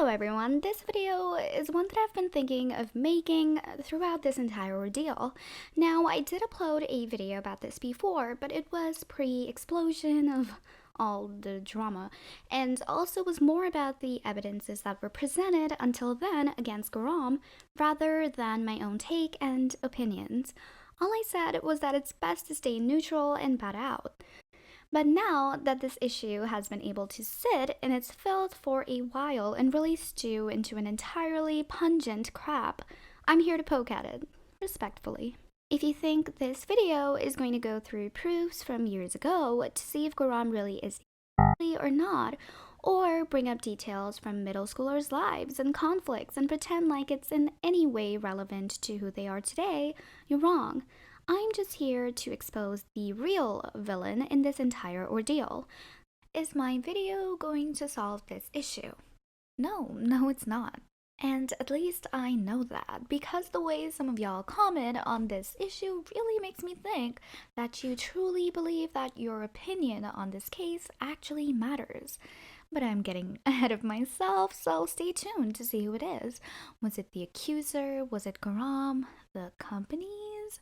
Hello everyone, this video is one that I've been thinking of making throughout this entire ordeal. Now, I did upload a video about this before, but it was pre-explosion of all the drama, and also was more about the evidences that were presented until then against Garam, rather than my own take and opinions. All I said was that it's best to stay neutral and bat out. But now that this issue has been able to sit in its filth for a while and really stew into an entirely pungent crap, I'm here to poke at it, respectfully. If you think this video is going to go through proofs from years ago to see if Garam really is or not, or bring up details from middle schoolers' lives and conflicts and pretend like it's in any way relevant to who they are today, you're wrong. I'm just here to expose the real villain in this entire ordeal. Is my video going to solve this issue? No, it's not. And at least I know that, because the way some of y'all comment on this issue really makes me think that you truly believe that your opinion on this case actually matters. But I'm getting ahead of myself, so stay tuned to see who it is. Was it the Accuser? Was it Garam? The companies?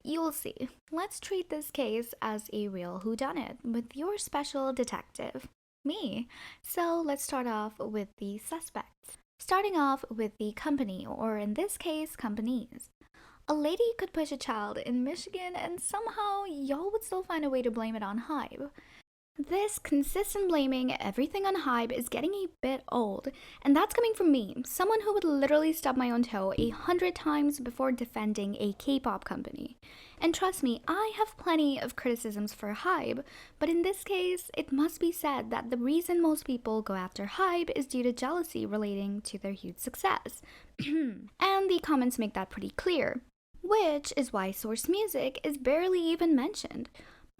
You'll see. Let's treat this case as a real whodunit with your special detective, me. So let's start off with the suspects. Starting off with the company, or in this case, companies. A lady could push a child in Michigan and somehow y'all would still find a way to blame it on HYBE. This consistent blaming everything on HYBE is getting a bit old, and that's coming from me, someone who would literally stub my own toe 100 times before defending a K-pop company. And trust me, I have plenty of criticisms for HYBE, but in this case, it must be said that the reason most people go after HYBE is due to jealousy relating to their huge success. And the comments make that pretty clear, which is why Source Music is barely even mentioned.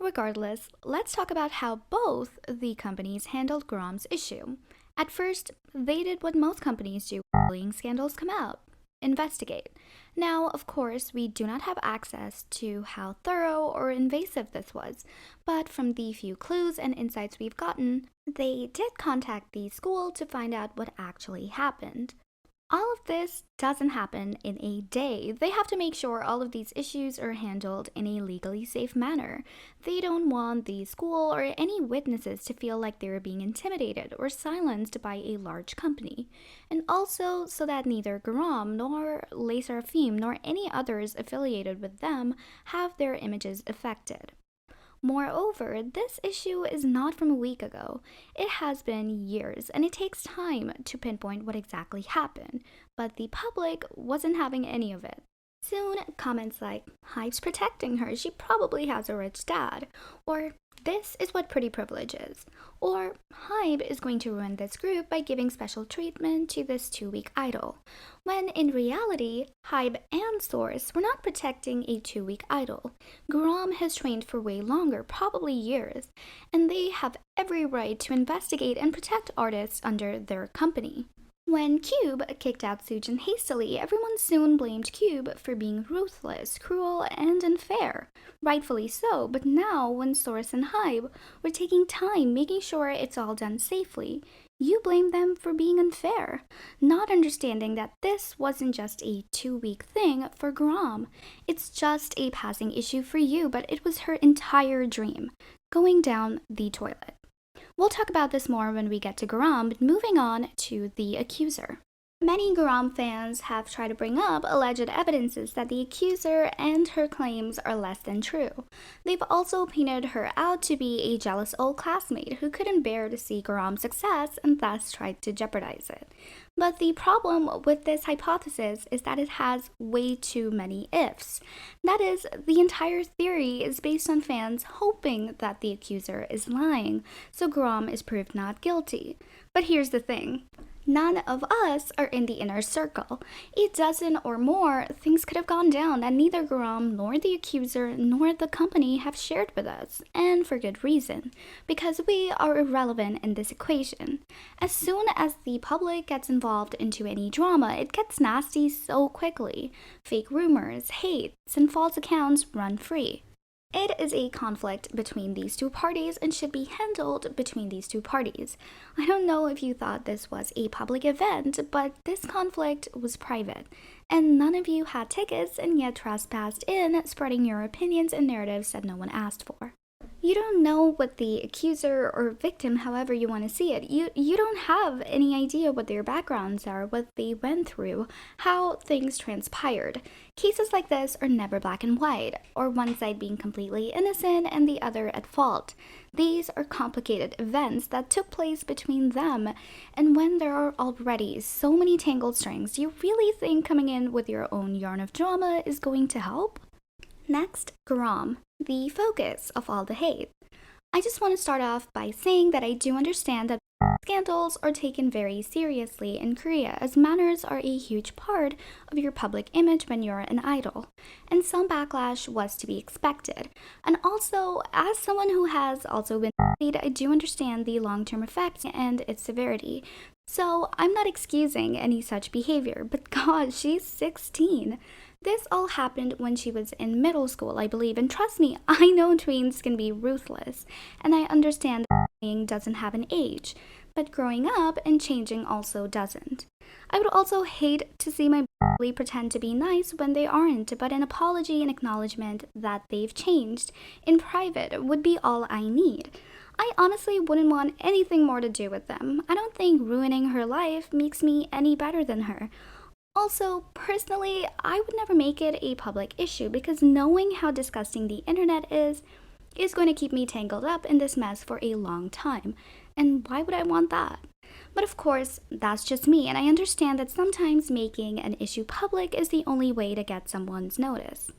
Regardless, let's talk about how both the companies handled Garam's issue. At first, they did what most companies do when bullying scandals come out: investigate. Now, of course, we do not have access to how thorough or invasive this was, but from the few clues and insights we've gotten, they did contact the school to find out what actually happened. All of this doesn't happen in a day. They have to make sure all of these issues are handled in a legally safe manner. They don't want the school or any witnesses to feel like they're being intimidated or silenced by a large company. And also so that neither Garam nor serrafim nor any others affiliated with them have their images affected. Moreover, this issue is not from a week ago. It has been years, and it takes time to pinpoint what exactly happened, but the public wasn't having any of it. Soon, comments like, "HYBE's protecting her, she probably has a rich dad," or "this is what pretty privilege is," or "HYBE is going to ruin this group by giving special treatment to this 2-week idol," when in reality, HYBE and Source were not protecting a 2-week idol. Garam has trained for way longer, probably years, and they have every right to investigate and protect artists under their company. When Cube kicked out Soojin hastily, everyone soon blamed Cube for being ruthless, cruel, and unfair. Rightfully so, but now when Source and HYBE were taking time making sure it's all done safely, you blame them for being unfair, not understanding that this wasn't just a 2-week thing for Garam. It's just a passing issue for you, but it was her entire dream, going down the toilet. We'll talk about this more when we get to Garam, but moving on to the Accuser. Many Garam fans have tried to bring up alleged evidences that the Accuser and her claims are less than true. They've also painted her out to be a jealous old classmate who couldn't bear to see Garam's success and thus tried to jeopardize it. But the problem with this hypothesis is that it has way too many ifs. That is, the entire theory is based on fans hoping that the Accuser is lying, so Garam is proved not guilty. But here's the thing. None of us are in the inner circle. A dozen or more things could have gone down that neither Garam nor the Accuser nor the company have shared with us, and for good reason, because we are irrelevant in this equation. As soon as the public gets involved into any drama, it gets nasty so quickly. Fake rumors, hates, and false accounts run free. It is a conflict between these two parties and should be handled between these two parties. I don't know if you thought this was a public event, but this conflict was private. And none of you had tickets and yet trespassed in, spreading your opinions and narratives that no one asked for. You don't know what the accuser or victim, however you want to see it, you don't have any idea what their backgrounds are, what they went through, how things transpired. Cases like this are never black and white, or one side being completely innocent and the other at fault. These are complicated events that took place between them, and when there are already so many tangled strings, do you really think coming in with your own yarn of drama is going to help? Next, Garam, the focus of all the hate. I just want to start off by saying that I do understand that scandals are taken very seriously in Korea, as manners are a huge part of your public image when you're an idol, and some backlash was to be expected. And also, as someone who has also been bullied, I do understand the long-term effects and its severity. So I'm not excusing any such behavior, but God, she's 16. This all happened when she was in middle school, I believe, and trust me, I know tweens can be ruthless, and I understand that bullying doesn't have an age, but growing up and changing also doesn't. I would also hate to see my bully pretend to be nice when they aren't, but an apology and acknowledgement that they've changed in private would be all I need. I honestly wouldn't want anything more to do with them. I don't think ruining her life makes me any better than her. Also, personally, I would never make it a public issue because knowing how disgusting the internet is going to keep me tangled up in this mess for a long time. And why would I want that? But of course, that's just me, and I understand that sometimes making an issue public is the only way to get someone's notice.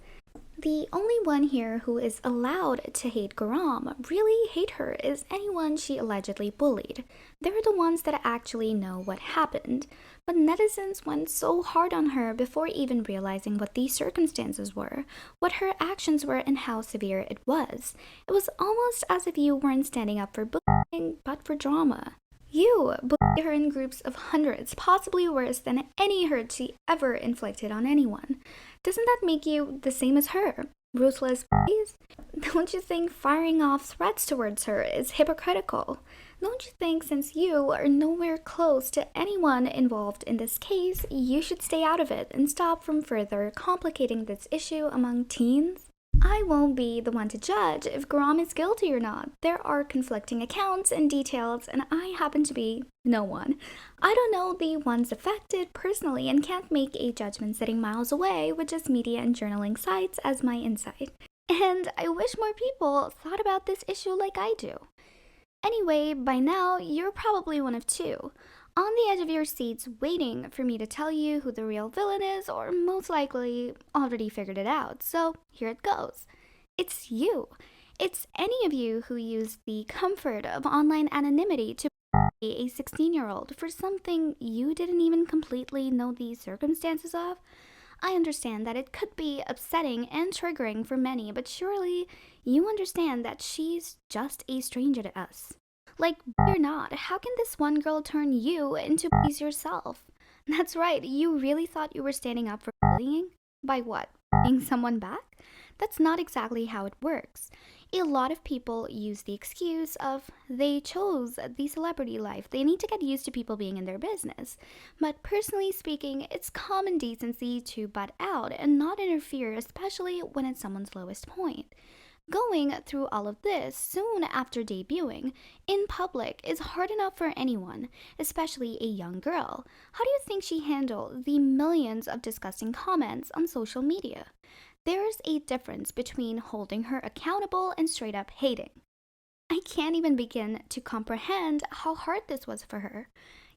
The only one here who is allowed to hate Garam, really hate her, is anyone she allegedly bullied. They're the ones that actually know what happened. But netizens went so hard on her before even realizing what the circumstances were, what her actions were, and how severe it was. It was almost as if you weren't standing up for bullying, but for drama. You bullied her in groups of hundreds, possibly worse than any hurt she ever inflicted on anyone. Doesn't that make you the same as her? Ruthless bullies? Don't you think firing off threats towards her is hypocritical? Don't you think since you are nowhere close to anyone involved in this case, you should stay out of it and stop from further complicating this issue among teens? I won't be the one to judge if Garam is guilty or not. There are conflicting accounts and details, and I happen to be no one. I don't know the ones affected personally and can't make a judgment sitting miles away with just media and journaling sites as my insight. And I wish more people thought about this issue like I do. Anyway, by now, you're probably one of two, on the edge of your seats waiting for me to tell you who the real villain is, or most likely already figured it out. So here it goes. It's you. It's any of you who used the comfort of online anonymity to bully a 16-year-old for something you didn't even completely know the circumstances of. I understand that it could be upsetting and triggering for many, but surely you understand that she's just a stranger to us. Like, you're not. How can this one girl turn you into bullies yourself? That's right, you really thought you were standing up for bullying? By what? Bullying someone back? That's not exactly how it works. A lot of people use the excuse of they chose the celebrity life. They need to get used to people being in their business. But personally speaking, it's common decency to butt out and not interfere, especially when it's someone's lowest point. Going through all of this soon after debuting in public is hard enough for anyone, especially a young girl. How do you think she handled the millions of disgusting comments on social media? There's a difference between holding her accountable and straight up hating. I can't even begin to comprehend how hard this was for her.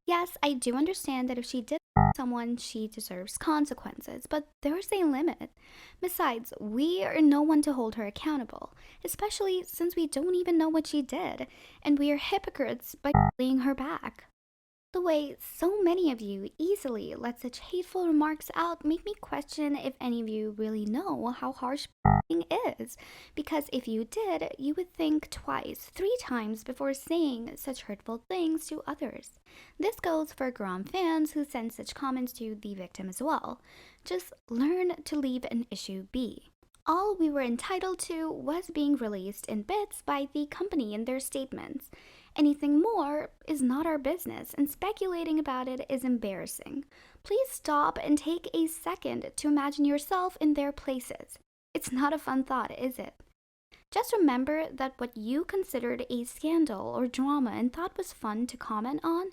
Yes, I do understand that if she did someone, she deserves consequences, but there's a limit. Besides, we are no one to hold her accountable, especially since we don't even know what she did, and we are hypocrites by bullying her back. The way so many of you easily let such hateful remarks out make me question if any of you really know how harsh bullying is, because if you did, you would think twice, 3 times before saying such hurtful things to others. This goes for Garam fans who send such comments to the victim as well. Just learn to leave an issue be. All we were entitled to was being released in bits by the company in their statements. Anything more is not our business, and speculating about it is embarrassing. Please stop and take a second to imagine yourself in their places. It's not a fun thought, is it? Just remember that what you considered a scandal or drama and thought was fun to comment on,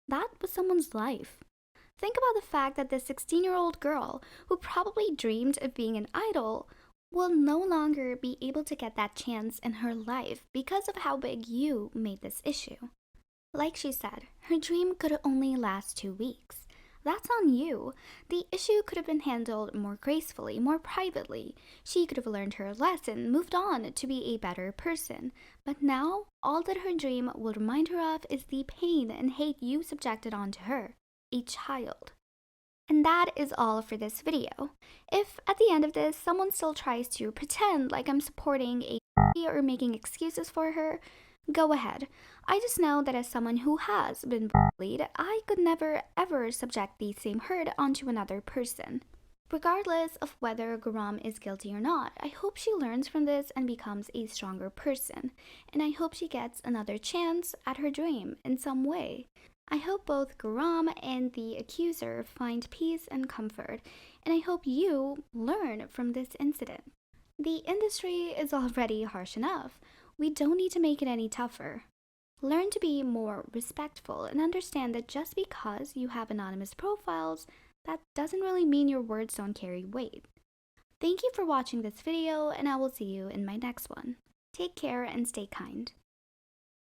that was someone's life. Think about the fact that this 16-year-old girl, who probably dreamed of being an idol, will no longer be able to get that chance in her life because of how big you made this issue. Like she said, her dream could only last 2 weeks. That's on you. The issue could have been handled more gracefully, more privately. She could have learned her lesson, moved on to be a better person. But now, all that her dream will remind her of is the pain and hate you subjected onto her, a child. And that is all for this video. If at the end of this someone still tries to pretend like I'm supporting a or making excuses for her, go ahead. I just know that as someone who has been bullied, I could never ever subject the same hurt onto another person. Regardless of whether Garam is guilty or not, I hope she learns from this and becomes a stronger person. And I hope she gets another chance at her dream in some way. I hope both Garam and the accuser find peace and comfort, and I hope you learn from this incident. The industry is already harsh enough. We don't need to make it any tougher. Learn to be more respectful and understand that just because you have anonymous profiles, that doesn't really mean your words don't carry weight. Thank you for watching this video, and I will see you in my next one. Take care and stay kind.